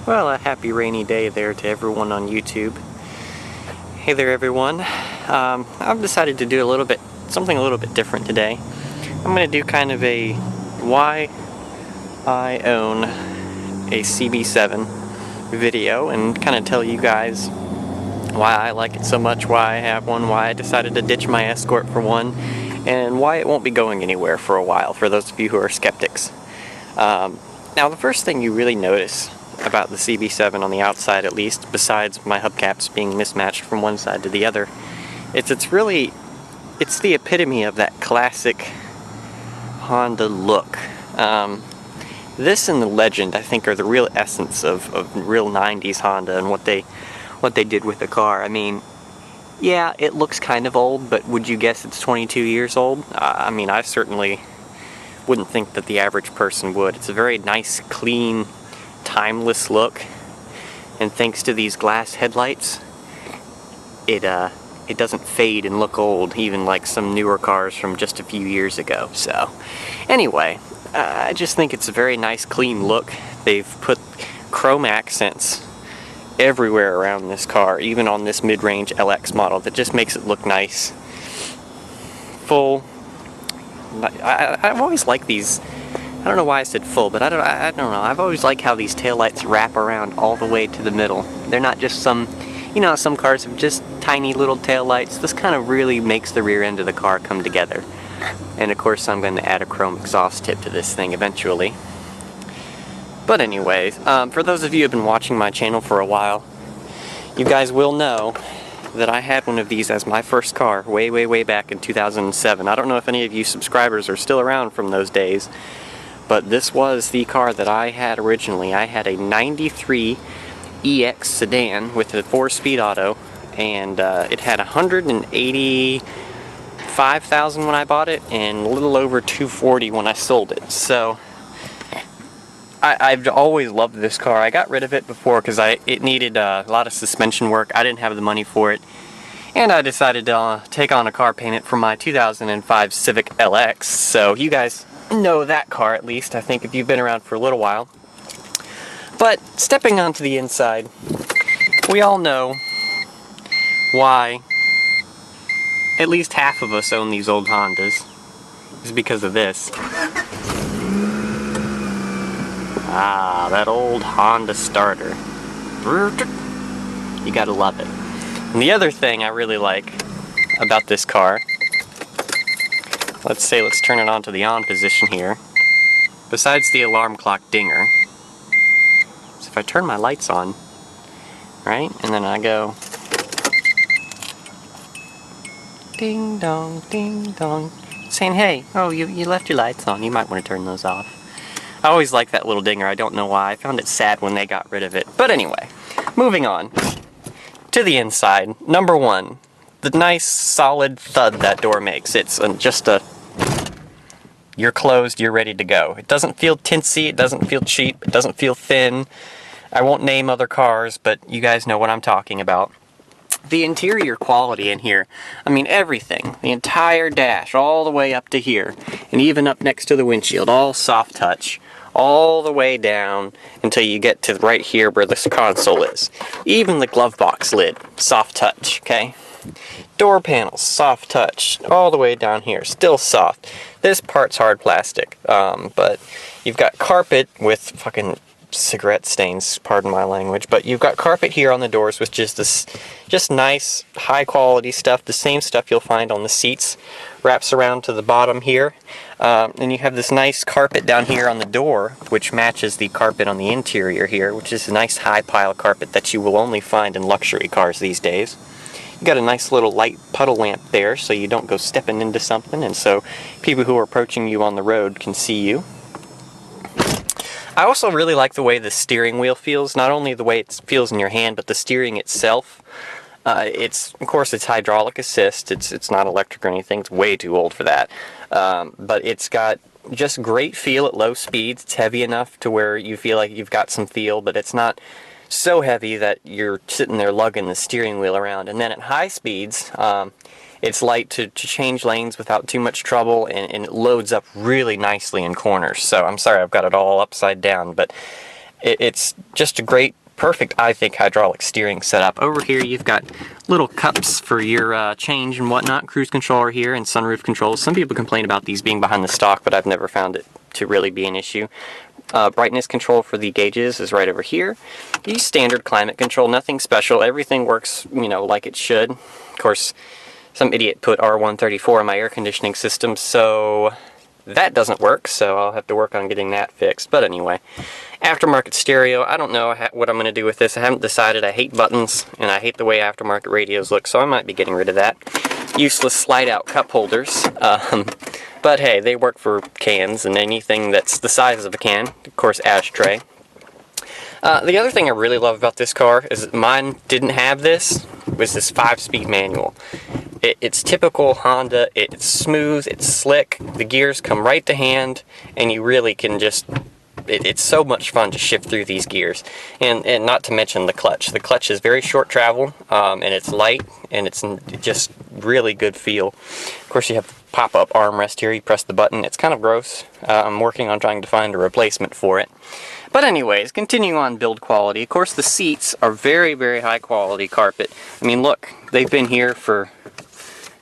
Well, a happy rainy day there to everyone on YouTube. Hey there, everyone. I've decided to do something a little bit different today. I'm going to do kind of a why I own a CB7 video and kind of tell you guys why I like it so much, why I have one, why I decided to ditch my Escort for one, and why it won't be going anywhere for a while, for those of you who are skeptics. Now, the first thing you really notice about the CB7 on the outside, at least, besides my hubcaps being mismatched from one side to the other, it's the epitome of that classic Honda look. This and the Legend, I think, are the real essence of real 90s Honda and what they did with the car. I mean, yeah, it looks kind of old, but would you guess it's 22 years old? I mean, I certainly wouldn't think that the average person would. It's a very nice, clean, timeless look, and thanks to these glass headlights, it doesn't fade and look old, even like some newer cars from just a few years ago. So anyway, I just think it's a very nice, clean look. They've put chrome accents everywhere around this car, even on this mid-range LX model, that just makes it look nice. Full. I've always liked these. I don't know why I said full, but I don't know. I've always liked how these taillights wrap around all the way to the middle. They're not just some cars have just tiny little taillights. This kind of really makes the rear end of the car come together. And of course, I'm going to add a chrome exhaust tip to this thing eventually. But anyways, for those of you who have been watching my channel for a while, you guys will know that I had one of these as my first car way back in 2007. I don't know if any of you subscribers are still around from those days, but this was the car that I had originally. I had a 93 EX sedan with a 4-speed auto, and it had 185,000 when I bought it, and a little over 240 when I sold it. So I've always loved this car. I got rid of it before because it needed a lot of suspension work. I didn't have the money for it, and I decided to take on a car payment for my 2005 Civic LX. So you guys know that car, at least, I think, if you've been around for a little while. But stepping onto the inside, we all know why at least half of us own these old Hondas. It's because of this. Ah, that old Honda starter. You gotta love it. And the other thing I really like about this car, let's turn it on to the on position here. Besides the alarm clock dinger, so if I turn my lights on, right, and then I go ding dong, saying, hey, oh, you left your lights on, you might want to turn those off. I always like that little dinger. I don't know why. I found it sad when they got rid of it. But anyway, moving on to the inside. Number one, the nice solid thud that door makes. It's just you're closed, you're ready to go. It doesn't feel tinsy, it doesn't feel cheap, it doesn't feel thin. I won't name other cars, but you guys know what I'm talking about. The interior quality in here, I mean everything, the entire dash, all the way up to here, and even up next to the windshield, all soft touch, all the way down until you get to right here where this console is. Even the glove box lid, soft touch, okay? Door panels, soft touch, all the way down here, still soft. This part's hard plastic, but you've got carpet with fucking cigarette stains, pardon my language, but you've got carpet here on the doors with just nice high quality stuff, the same stuff you'll find on the seats, wraps around to the bottom here, and you have this nice carpet down here on the door which matches the carpet on the interior here, which is a nice high pile carpet that you will only find in luxury cars these days. You got a nice little light puddle lamp there so you don't go stepping into something, and so people who are approaching you on the road can see you. I also really like the way the steering wheel feels, not only the way it feels in your hand, but the steering itself. Of course, it's hydraulic assist, it's not electric or anything, it's way too old for that. But it's got just great feel at low speeds. It's heavy enough to where you feel like you've got some feel, but it's not so heavy that you're sitting there lugging the steering wheel around. And then at high speeds, it's light to change lanes without too much trouble, and it loads up really nicely in corners. So I'm sorry I've got it all upside down, but It's just a great, perfect, I think, hydraulic steering setup. Over here you've got little cups for your change and whatnot. Cruise control here and sunroof controls. Some people complain about these being behind the stock, but I've never found it to really be an issue. Brightness control for the gauges is right over here. The standard climate control, nothing special. Everything works, you know, like it should. Of course, some idiot put R134 in my air conditioning system, so that doesn't work, so I'll have to work on getting that fixed. But anyway, aftermarket stereo, I don't know what I'm going to do with this. I haven't decided. I hate buttons, and I hate the way aftermarket radios look, so I might be getting rid of that. Useless slide-out cup holders, but hey, they work for cans and anything that's the size of a can. Of course, ashtray. The other thing I really love about this car is that mine didn't have this, was this 5-speed manual. It's typical Honda. It's smooth, it's slick, the gears come right to hand, and you really can just, it's so much fun to shift through these gears. And not to mention the clutch. The clutch is very short travel, and it's light, and it's just really good feel. Of course, you have the pop-up armrest here. You press the button. It's kind of gross. I'm working on trying to find a replacement for it. But anyways, continuing on build quality. Of course, the seats are very, very high quality carpet. I mean, look, they've been here for,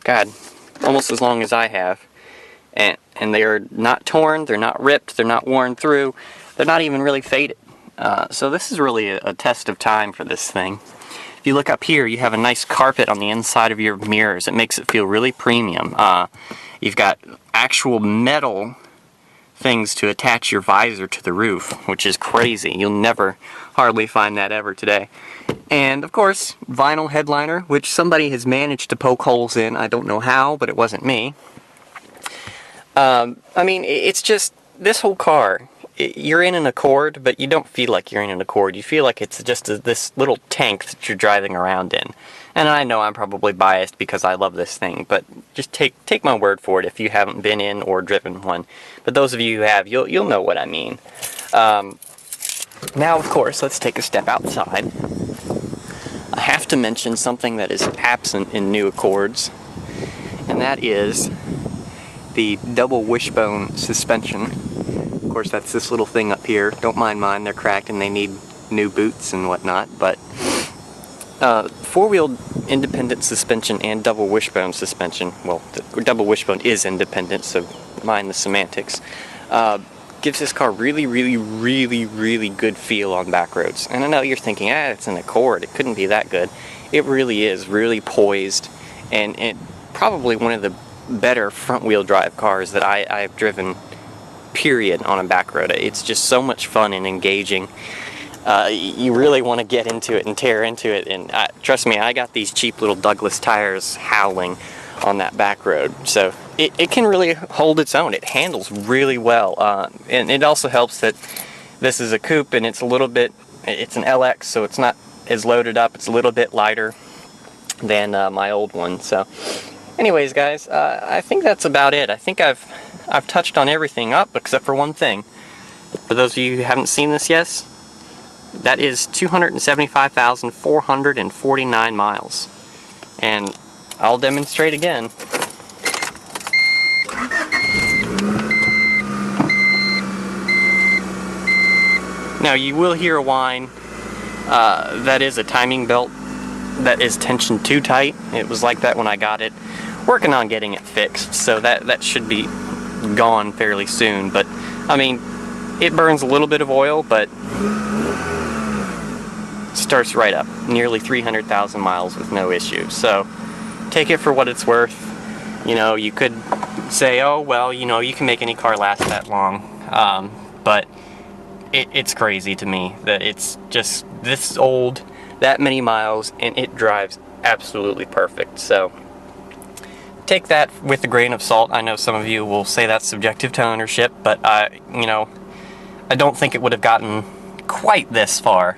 God, almost as long as I have. And they are not torn, they're not ripped, they're not worn through, they're not even really faded. So this is really a test of time for this thing. If you look up here, you have a nice carpet on the inside of your mirrors. It makes it feel really premium. You've got actual metal things to attach your visor to the roof, which is crazy. You'll never hardly find that ever today. And of course, vinyl headliner, which somebody has managed to poke holes in. I don't know how, but it wasn't me. I mean, it's just, this whole car, you're in an Accord, but you don't feel like you're in an Accord. You feel like it's just this little tank that you're driving around in. And I know I'm probably biased because I love this thing, but just take my word for it if you haven't been in or driven one. But those of you who have, you'll know what I mean. Now, of course, let's take a step outside. I have to mention something that is absent in new Accords, and that is the double wishbone suspension. Of course, that's this little thing up here. Don't mind mine, they're cracked and they need new boots and whatnot, but four-wheel independent suspension and double wishbone suspension, well, the double wishbone is independent, so mind the semantics, gives this car really, really, really, really good feel on back roads. And I know you're thinking, it's an Accord, it couldn't be that good. It really is, really poised, and it probably one of the better front-wheel drive cars that I've driven, period, on a back road. It's just so much fun and engaging. You really want to get into it and tear into it, and trust me, I got these cheap little Douglas tires howling on that back road, so it can really hold its own. It handles really well, and it also helps that this is a coupe and it's an LX, so it's not as loaded up. It's a little bit lighter than my old one. So anyways, guys, I think that's about it. I think I've touched on everything up except for one thing. For those of you who haven't seen this yet, that is 275,449 miles. And I'll demonstrate again. Now you will hear a whine. That is a timing belt that is tensioned too tight. It was like that when I got it. Working on getting it fixed, so that should be gone fairly soon. But I mean, it burns a little bit of oil, but starts right up, nearly 300,000 miles with no issue. So take it for what it's worth. You know, you could say, oh well, you know, you can make any car last that long, but it's crazy to me that it's just this old, that many miles, and it drives absolutely perfect. So take that with a grain of salt. I know some of you will say that's subjective to ownership, but you know, I don't think it would have gotten quite this far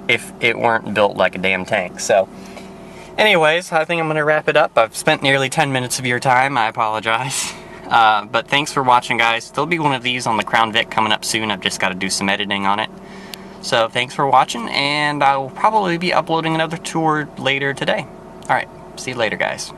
if it weren't built like a damn tank. So anyways, I think I'm gonna wrap it up. I've spent nearly 10 minutes of your time. I apologize. But thanks for watching, guys. There'll be one of these on the Crown Vic coming up soon. I've just got to do some editing on it. So thanks for watching, and I will probably be uploading another tour later today. Alright, see you later, guys.